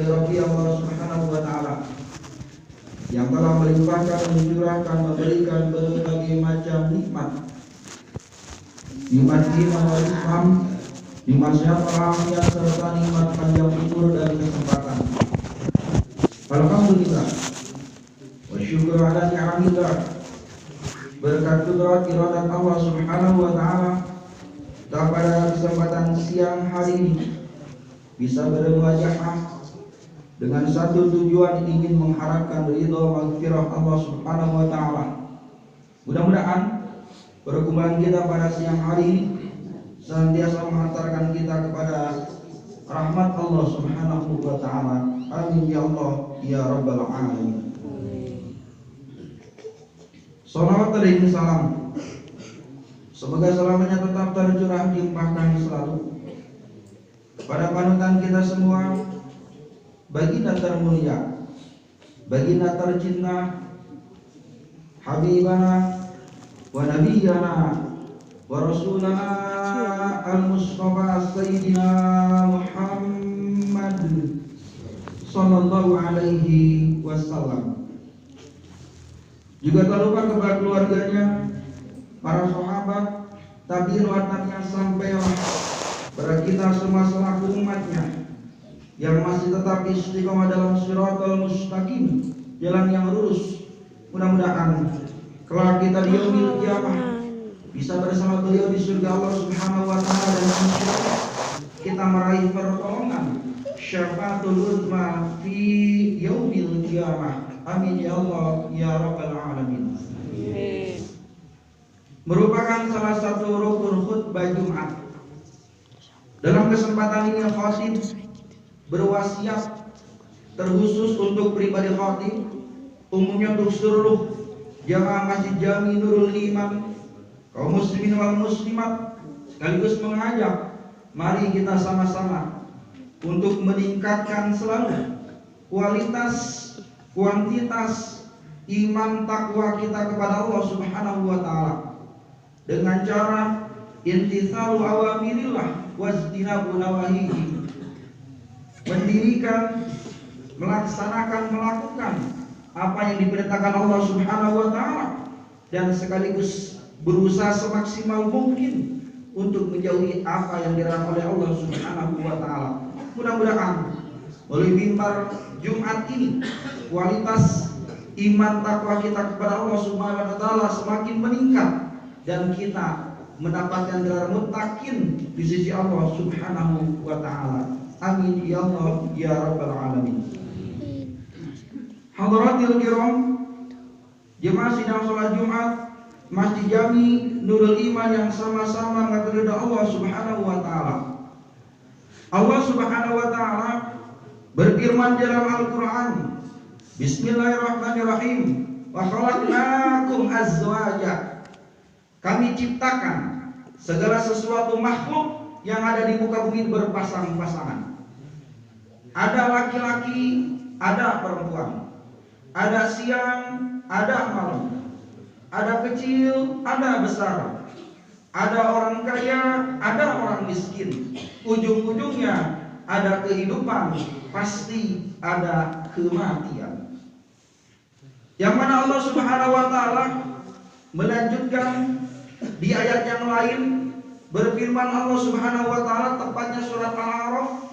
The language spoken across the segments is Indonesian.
dari Rabbi Allah Subhanahu wa Ta'ala yang telah melimpahkan, mencurahkan, memberikan berbagai macam nikmat, nikmat iman wal Islam, nikmat sehat walafiat serta nikmat panjang umur dan kesempatan. Alhamdulillah wa syukur ala ni'amillah. Berkat kudrat iradat Allah Subhanahu wa Ta'ala, pada kesempatan siang hari ini bisa bermuajahah dengan satu tujuan, ingin mengharapkan ridha maghfirah Allah Subhanahu wa Ta'ala. Mudah-mudahan perkumpulan kita pada siang hari ini senantiasa menghantarkan kita kepada rahmat Allah Subhanahu wa Ta'ala. Amin ya Allah ya Rabbal Alamin. Salawat dan salam semoga selamanya tetap tercurah dilimpahkan selalu kepada panutan kita semua, baginda termulia, baginda tercinta, habibana wa nabiyana wa rasulana al-mustafa sayyidina Muhammad sallallahu alaihi wasallam. Juga tak lupa kepada keluarganya, para sahabat, tabi'in wa tabi'in sampailah pada kita semua selaku umatnya yang masih tetap istiqomah dalam shiratal mustaqim, jalan yang lurus. Mudah-mudahan kelak kita di yaumil qiyamah bisa bersama beliau di surga Allah Subhanahu wa Ta'ala, dan insyaallah kita meraih pertolongan syafaatul uzma fi yaumil qiyamah. Amin ya Allah ya Rabbal Alamin. Merupakan salah satu rukun khutbah Jumat. Dalam kesempatan ini khatib berwasiat terkhusus untuk pribadi khatib, umumnya untuk seluruh jamaah Masjid Jami Nurul Iman, kaum muslimin wal muslimat, sekaligus mengajak mari kita sama-sama untuk meningkatkan selalu kualitas, kuantitas iman takwa kita kepada Allah Subhanahu wa Ta'ala dengan cara intisalu awamirillah wajtinabu nawahihi, mendirikan, melaksanakan, melakukan apa yang diperintahkan Allah Subhanahu wa Ta'ala, dan sekaligus berusaha semaksimal mungkin untuk menjauhi apa yang dilarang oleh Allah Subhanahu wa Ta'ala. Mudah-mudahan melalui mimbar Jumat ini kualitas iman takwa kita kepada Allah Subhanahu wa Ta'ala semakin meningkat dan kita mendapatkan gelar muttaqin di sisi Allah Subhanahu wa Ta'ala. Amin ya Allah ya Rabbal Alamin. Hadaratil kiram, jemaah sidang salat Jumat Masjid Jami Nurul Iman yang sama-sama mengatur Allah Subhanahu wa Ta'ala. Allah Subhanahu wa Ta'ala berfirman dalam Al-Quran, Bismillahirrahmanirrahim, wa khalaqnakum azwaja. Kami ciptakan segala sesuatu makhluk yang ada di muka bumi berpasang-pasangan. Ada laki-laki, ada perempuan, ada siang, ada malam, ada kecil, ada besar, ada orang kaya, ada orang miskin. Ujung-ujungnya ada kehidupan, pasti ada kematian. Yang mana Allah Subhanahu wa Ta'ala melanjutkan di ayat yang lain, berfirman Allah Subhanahu wa Ta'ala, tepatnya surat Al-A'raf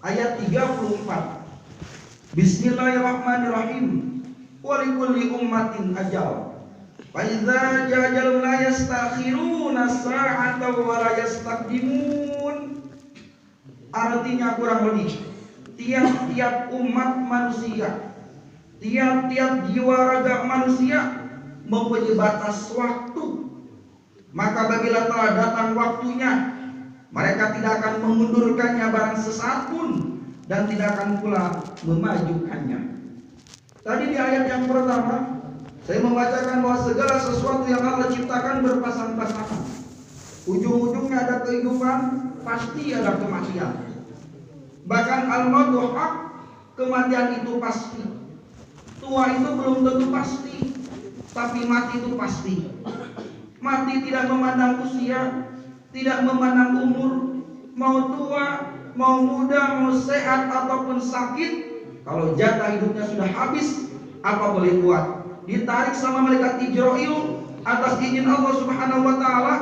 ayat 34. Bismillahirrahmanirrahim. Wa likulli ummatin ajal. Fa idza ja'al la yastakhiruna sa'atan wa la yastaqdimun. Artinya kurang lebih, tiap-tiap umat manusia, tiap-tiap jiwa raga manusia mempunyai batas waktu. Maka bila telah datang waktunya, mereka tidak akan memundurkannya barang sesaat pun, dan tidak akan pula memajukannya. Tadi di ayat yang pertama saya membacakan bahwa segala sesuatu yang Allah ciptakan berpasang-pasangan. Ujung-ujungnya ada kehidupan, pasti ada kematian. Bahkan al-mautu haq, kematian itu pasti. Tua itu belum tentu pasti, tapi mati itu pasti. Mati tidak memandang usia, tidak memandang umur, mau tua, mau muda, mau sehat ataupun sakit, kalau jatah hidupnya sudah habis, apa boleh buat? Ditarik sama malaikat Jibril atas izin Allah Subhanahu wa taala,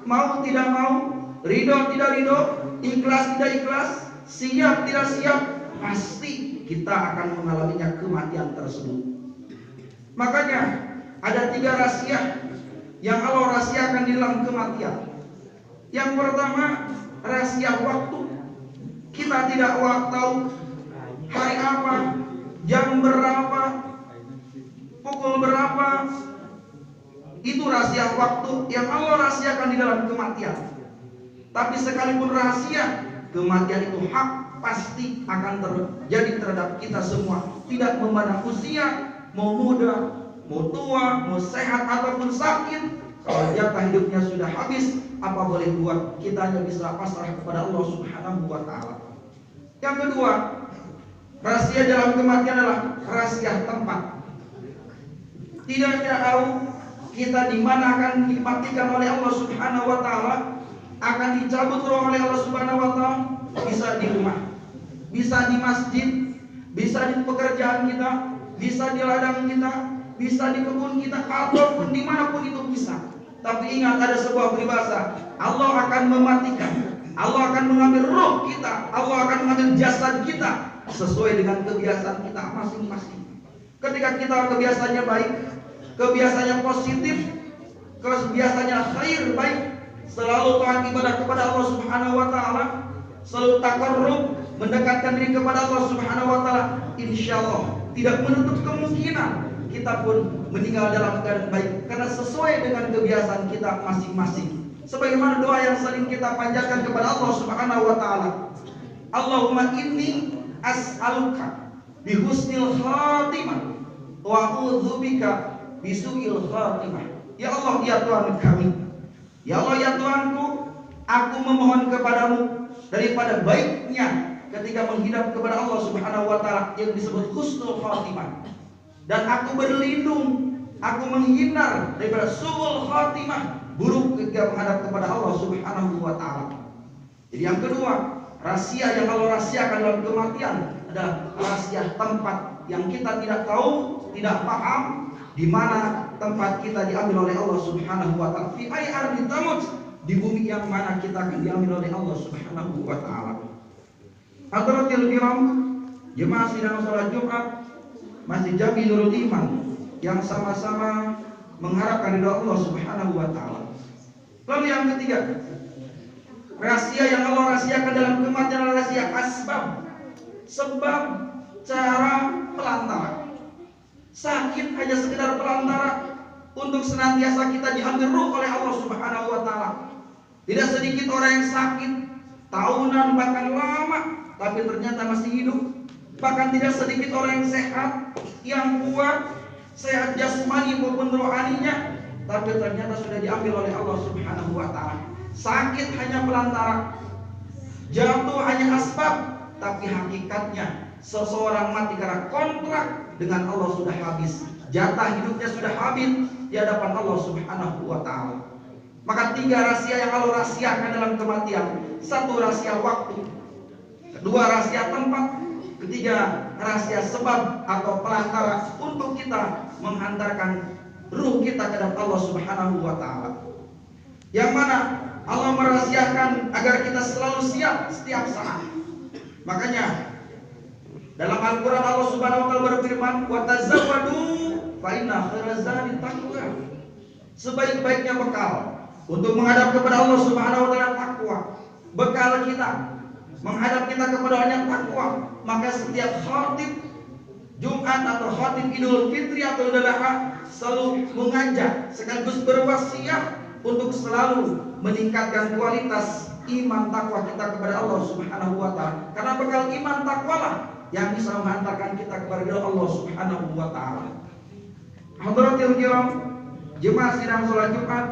mau tidak mau, ridho tidak ridho, ikhlas tidak ikhlas, siap tidak siap, pasti kita akan mengalaminya kematian tersebut. Makanya ada 3 rahasia yang Allah rahasiakan di dalam kematian. Yang pertama, rahasia waktu. Kita tidak tahu hari apa, jam berapa, pukul berapa. Itu rahasia waktu yang Allah rahasiakan di dalam kematian. Tapi sekalipun rahasia, kematian itu hak, pasti akan terjadi terhadap kita semua. Tidak memandang usia, mau muda, mau tua, mau sehat ataupun sakit. Kalau jatah hidupnya sudah habis, apa boleh buat? Kita hanya bisa pasrah kepada Allah Subhanahu wa taala. Yang kedua, rahasia dalam kematian adalah rahasia tempat. Tidak tahu kita di mana akan dimatikan oleh Allah Subhanahu wa taala, akan dicabut roh oleh Allah Subhanahu wa taala. Bisa di rumah, bisa di masjid, bisa di pekerjaan kita, bisa di ladang kita, bisa di kebun kita, ataupun dimanapun itu bisa. Tapi ingat, ada sebuah peribahasa, Allah akan mematikan, Allah akan mengambil roh kita, Allah akan mengambil jasad kita sesuai dengan kebiasaan kita masing-masing. Ketika kita kebiasaannya baik, kebiasaannya positif, kebiasaannya khair baik, selalu taat ibadah kepada Allah Subhanahu wa taala, selalu taqarrub, mendekatkan diri kepada Allah Subhanahu wa taala, insyaallah tidak menutup kemungkinan kita pun meninggal dalam keadaan baik, karena sesuai dengan kebiasaan kita masing-masing. Sebagaimana doa yang sering kita panjatkan kepada Allah Subhanahu wa taala, Allahumma inni as'aluka bihusnil khatimah wa a'udzubika bisu'il khatimah. Ya Allah, ya Tuhan kami, ya Allah, ya Tuhanku, aku memohon kepadamu daripada baiknya ketika menghadap kepada Allah Subhanahu wa taala yang disebut husnul khatimah. Dan aku berlindung, aku menghindar daripada su'ul khatimah, buruk ketika menghadap kepada Allah Subhanahu wa taala. Jadi yang kedua, rahasia yang Allah rahasiakan dalam kematian adalah rahasia tempat yang kita tidak tahu, tidak paham di mana tempat kita diambil oleh Allah Subhanahu wa taala. Fi ayyi ardin tamut, di bumi yang mana kita akan diambil oleh Allah Subhanahu wa taala. Hadratil kiram, jemaah sidang salat Jumat Masjid Jami Nurul Iman yang sama-sama mengharapkan ridha Allah Subhanahu wa taala. Lalu yang ketiga, rahasia yang Allah rahasiakan dalam kematian adalah rahasia asbab, sebab, cara, pelantara. Sakit hanya sekedar pelantara untuk senantiasa kita diambil ruh oleh Allah Subhanahu wa taala. Tidak sedikit orang yang sakit tahunan bahkan lama tapi ternyata masih hidup. Bahkan tidak sedikit orang yang sehat, yang kuat, sehat jasmani maupun rohaninya, tapi ternyata sudah diambil oleh Allah Subhanahu wa taala. Sakit hanya pelantara, jatuh hanya asbab, tapi hakikatnya seseorang mati karena kontrak dengan Allah sudah habis, jatah hidupnya sudah habis di hadapan Allah Subhanahu wa taala. Maka 3 rahasia yang Allah rahasiakan dalam kematian. 1, rahasia waktu, 2, rahasia tempat, 3, rahasia sebab atau pelantara untuk kita menghantarkan ruh kita ke dalam Allah Subhanahu wa taala. Yang mana Allah merahasiakan agar kita selalu siap setiap saat. Makanya dalam Al-Qur'an Allah Subhanahu wa taala berfirman, "Wa tazawwadu fa inna khairaz zadi taqwa." Sebaik-baiknya bekal untuk menghadap kepada Allah Subhanahu wa taala takwa. Bekal kita menghadap kita kepada hanya takwa. Maka setiap khatib Jumat atau khatib Idul Fitri atau Idul Adha selalu mengajak sekaligus berwasiat untuk selalu meningkatkan kualitas iman takwa kita kepada Allah Subhanahu wa taala. Karena bekal iman takwa lah yang bisa menghantarkan kita kepada Allah Subhanahu wa taala. Hadratil kiram, jemaah sidang salat Jumat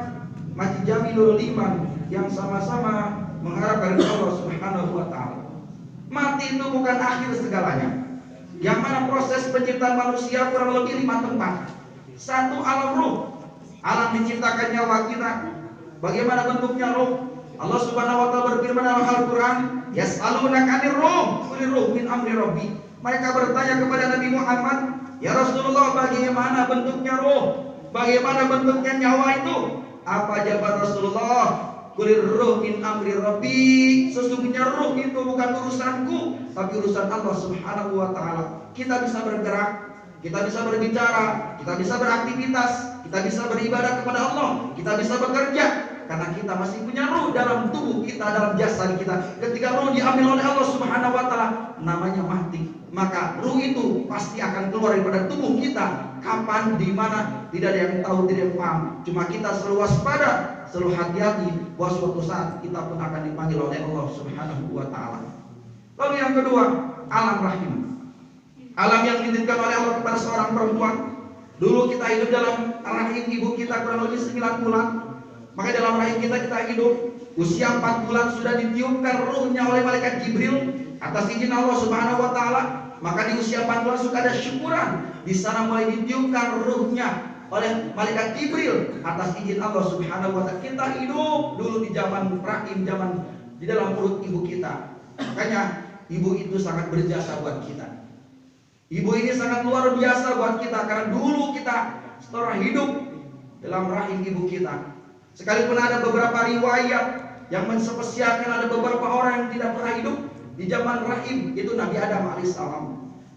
Masjid Jami Nurul Iman yang sama-sama mengharapkan Allah Subhanahu wa taala. Mati itu bukan akhir segalanya. Yang mana proses penciptaan manusia kurang lebih 5 tempat. 1, alam ruh, alam menciptakan nyawa kita. Bagaimana bentuknya ruh? Allah Subhanahu wa taala berfirman dalam Al-Qur'an, "Yas'alunaka 'anir ruh, qul ruh min amri rabbi." Mereka bertanya kepada Nabi Muhammad, "Ya Rasulullah, bagaimana bentuknya ruh? Bagaimana bentuknya nyawa itu?" Apa jawaban Rasulullah? "Qul ruh min amri rabbi." Sesungguhnya ruh itu bukan urusanku, tapi urusan Allah Subhanahu wa taala. Kita bisa bergerak, kita bisa berbicara, kita bisa beraktivitas, kita bisa beribadah kepada Allah, kita bisa bekerja, karena kita masih punya ruh dalam tubuh kita, dalam jasad kita. Ketika ruh diambil oleh Allah Subhanahu wa taala, namanya mati. Maka ruh itu pasti akan keluar daripada tubuh kita. Kapan, di mana, tidak ada yang tahu, tidak ada yang paham. Cuma kita selalu waspada, selalu hati-hati, bahwa suatu saat kita pun akan dipanggil oleh Allah Subhanahu wa taala. Lalu yang kedua, alam rahim. Alam yang dititipkan oleh Allah kepada seorang perempuan. Dulu kita hidup dalam rahim ibu kita kurang lebih 9 bulan. Maka dalam rahim kita hidup. Usia 4 bulan sudah ditiupkan ruhnya oleh malaikat Jibril atas izin Allah Subhanahu wa taala. Maka di usia 4 bulan suka ada syukuran. Di sana mulai ditiupkan ruhnya oleh malaikat Jibril atas izin Allah Subhanahu wa taala. Kita hidup dulu di zaman rahim, zaman di dalam perut ibu kita. Makanya ibu itu sangat berjasa buat kita. Ibu ini sangat luar biasa buat kita, karena dulu kita setelah hidup dalam rahim ibu kita. Sekalipun ada beberapa riwayat yang menspesialkan ada beberapa orang yang tidak pernah hidup di zaman rahim, itu Nabi Adam alaihissalam.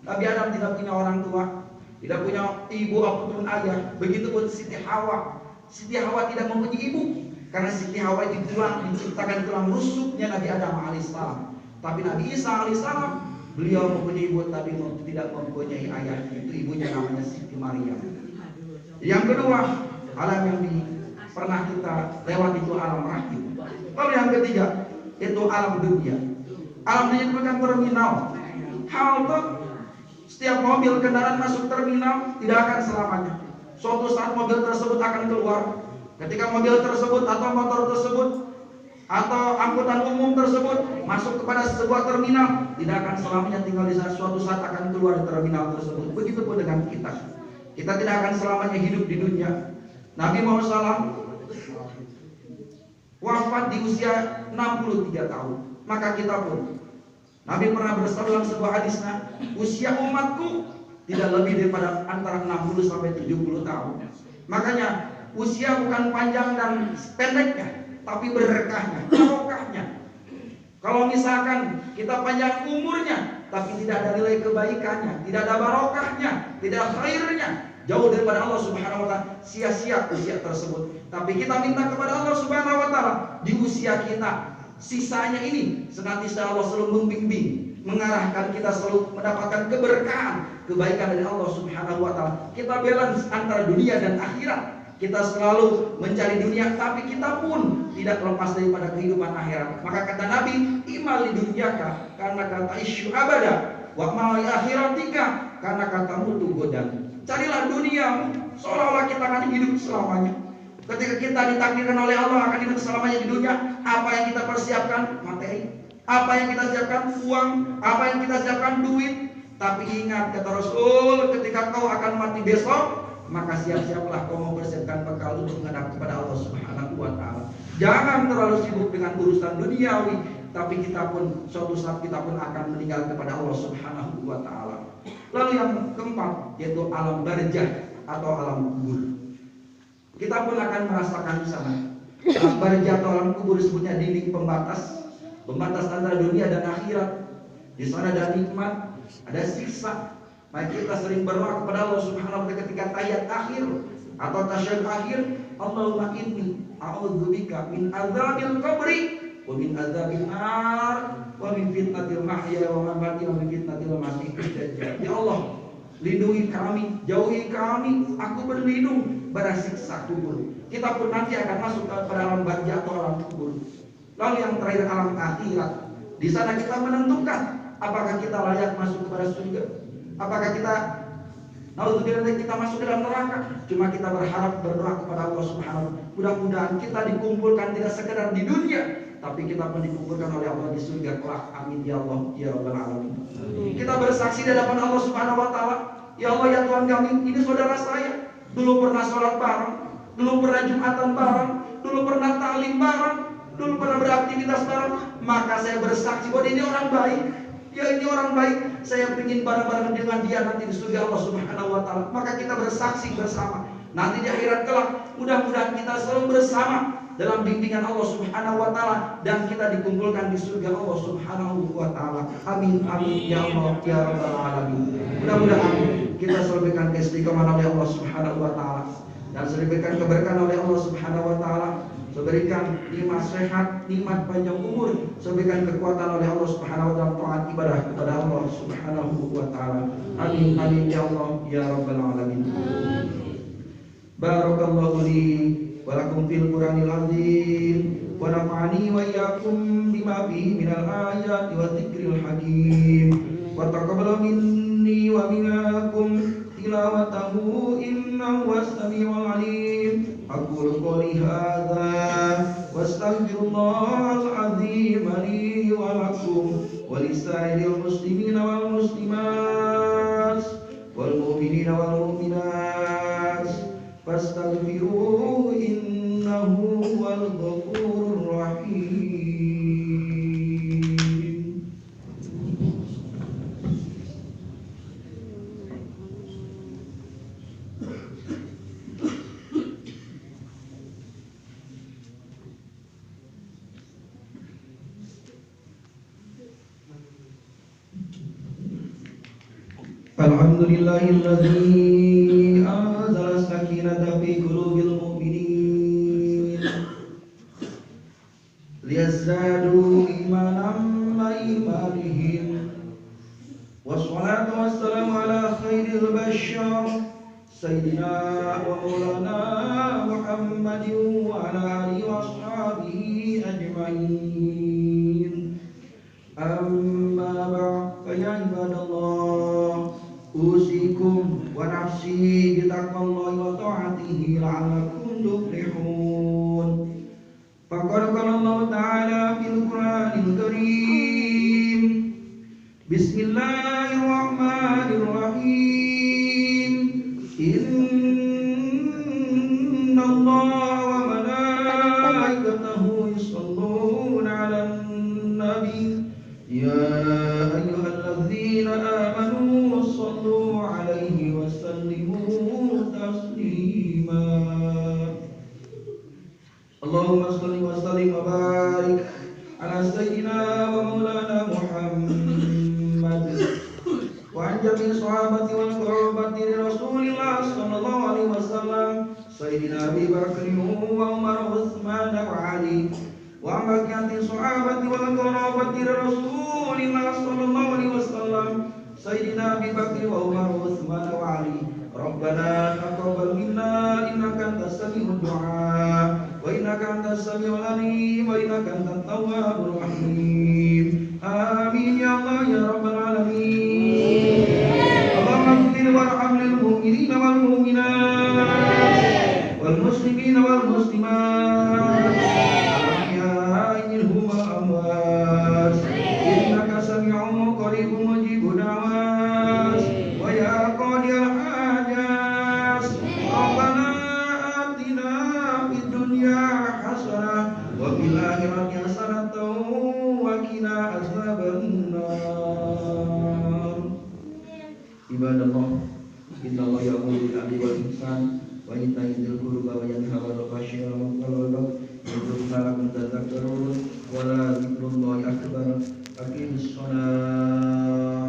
Nabi Adam tidak punya orang tua, tidak punya ibu ataupun ayah. Begitupun Siti Hawa. Siti Hawa tidak mempunyai ibu, karena Siti Hawa itu diciptakan tulang rusuknya Nabi Adam alaihissalam. Tapi Nabi Isa alaihissalam, beliau mempunyai ibu tapi tidak mempunyai ayah. Itu ibunya namanya Siti Maryam. Yang kedua, alam yang pernah kita lewat itu alam rahim. Lalu yang ketiga, itu alam dunia. Alam dunia itu bukan terminal. Halte, setiap mobil kendaraan masuk terminal tidak akan selamanya. Suatu saat mobil tersebut akan keluar. Ketika mobil tersebut atau motor tersebut atau angkutan umum tersebut masuk kepada sebuah terminal, tidak akan selamanya tinggal di sana. Suatu saat akan keluar di terminal tersebut. Begitupun dengan kita. Kita tidak akan selamanya hidup di dunia. Nabi Muhammad SAW wafat di usia 63 tahun. Maka kita pun, Nabi pernah bersabda dalam sebuah hadisnya, usia umatku tidak lebih daripada antara 60 sampai 70 tahun. Makanya usia bukan panjang dan pendeknya, tapi berkahnya, barokahnya. Kalau misalkan kita panjang umurnya, tapi tidak ada nilai kebaikannya, tidak ada barokahnya, tidak ada khairnya, jauh daripada Allah Subhanahu wa taala, sia-sia usia tersebut. Tapi kita minta kepada Allah Subhanahu wa taala, di usia kita sisanya ini senantiasa Allah selalu membimbing, mengarahkan kita selalu mendapatkan keberkahan, kebaikan dari Allah Subhanahu wa taala. Kita balance antara dunia dan akhirat. Kita selalu mencari dunia, tapi kita pun tidak lepas daripada kehidupan akhirat. Maka kata Nabi, imal di dunyaka karena kata isyu abada, wa mal akhiratika karena katamu tu godan. Carilah duniamu seolah-olah kita akan hidup selamanya. Ketika kita ditakdirkan oleh Allah akan hidup selamanya di dunia, apa yang kita persiapkan? Materi. Apa yang kita siapkan? Uang. Apa yang kita siapkan? Duit. Tapi ingat kata Rasul, ketika kau akan mati besok, maka siap-siaplah kau mempersiapkan bekal untuk menghadap kepada Allah Subhanahu wa taala. Jangan terlalu sibuk dengan urusan duniawi, tapi kita pun suatu saat kita pun akan meninggal kepada Allah Subhanahu wa taala. Lalu yang keempat, yaitu alam barzah atau alam kubur. Kita pun akan merasakan di sana. Alam barzah atau alam kubur disebutnya dinding pembatas antara dunia dan akhirat. Di sana ada nikmat, ada siksa. Maka kita sering berdoa kepada Allah Subhanahu wa taala ketika tahiyat akhir atau tasyahud akhir, Allahumma inni a'udzubika min adzabil qabri wa min adzabil nar wa min fitnatil mahya wa mamati wa min fitnatil masiihid dajjal. Ya Allah, lindungi kami, jauhi kami, aku berlindung dari siksa kubur. Kita pun nanti akan masuk ke alam barzah atau alam kubur. Lalu yang terakhir alam akhirat. Di sana kita menentukan apakah kita layak masuk kepada surga, apakah kita masuk ke dalam neraka. Cuma kita berharap, berdoa kepada Allah Subhanahu wa taala, mudah-mudahan kita dikumpulkan tidak sekedar di dunia, tapi kita pun dikumpulkan oleh Allah di surga kelak. Amin ya Allah ya rabbal alamin. Kita bersaksi di hadapan Allah Subhanahu wa taala, ya Allah ya Tuhan kami, ini saudara saya dulu pernah sholat bareng, dulu pernah jumatan bareng, dulu pernah ta'lim bareng, dulu pernah beraktivitas bareng, maka saya bersaksi bahwa ini orang baik. Ya, ini orang baik. Saya ingin bareng-bareng dengan dia nanti di surga Allah Subhanahu wa taala. Maka kita bersaksi bersama. Nanti di akhirat kelak, mudah-mudahan kita selalu bersama dalam bimbingan Allah Subhanahu wa taala dan kita dikumpulkan di surga Allah Subhanahu wa taala. Amin amin ya Allah ya rabbal alamin. Mudah-mudahan kita selalu diberikan keistiqomahan oleh Allah Subhanahu wa taala dan selalu diberikan keberkahan oleh Allah Subhanahu wa taala. Berikan nikmat sehat, nikmat panjang umur, berikan kekuatan oleh Allah Subhanahu wa taala taat ibadah kepada Allah Subhanahu wa taala. Amin amin ya Allah ya rabbal alamin. Barakallahu li wa lakum fil Qur'anil azim wa nafa'ani wa iyyakum bima fihi minal ayati wa dzikril hakim wa taqabbal minni wa minkum tilawatahu innahu was-sami'ul 'alim. Aqulu qouli hadza wastaghfirullahal 'azim li wa lakum wa lisairil muslimina wal muslimat wal mu'minina wal mu'minat fastaghfiruhu innahu huwal ghafurur rahim. Alhamdulillahilladzi anzala sakinata fi qulubil mu'minin liyazdadu imanan ma imanihim. Wassalatu wassalamu ala khairil bashar sayyidina wa maulana Muhammadin wa ala alihi wa ashabihi ajma'in. Amma ba'd, ya ibadallah, usikum wa nafsi bitaqwallahi wa ta'atihi la'allakum tuflihun. Faqad qala Allah ta'ala fil Qur'anil Karim, Bismillahirrahmanirrahim. Innallaha wa malaikatahu yusholluna 'alan nabi ya ayyuhalladzina amanu sallu 'alaihi wa sallimu taslima. Allahumma shalli wa sallim wa barik ala sayyidina wa maulana Muhammad wa an jami'i sahabati wal qurabati Rasulillah sallallahu alaihi wasallam sayyidina Abi Bakr wa Umar wa Utsman wa Ali wa ambakiyati sahabati wal qurabati Rasulillah sallallahu alaihi wasallam sayyidina Abi Bakr wa Umar wa Utsman wa Ali. Rabbana taqabbal minna innaka antas sami'ud du'a wa innaka antas sami'ul 'alim wa innaka antat tawwabur rahim. Amin ya Allah ya rabbal alamin. Allahumma ighfir warham lil mu'minina wal mu'minat wal muslimina wal muslimat al-ahya'i minhum wal amwat innaka sami'un qaribun mujibud da'wat wa ya qadiyal hajat. Rabbana atina fid dunya hasanah wa fil akhirati hasanatan wa qina azabannar. Ibadallah, innallaha ya'muru bil 'adli wal ihsan wa ita'i dzil qurba wa yanha 'anil fahsya'i wal munkari wal baghi ya'idzukum la'allakum tadhakkarun wa la dzikrullahi akbar. Aqimis shalah.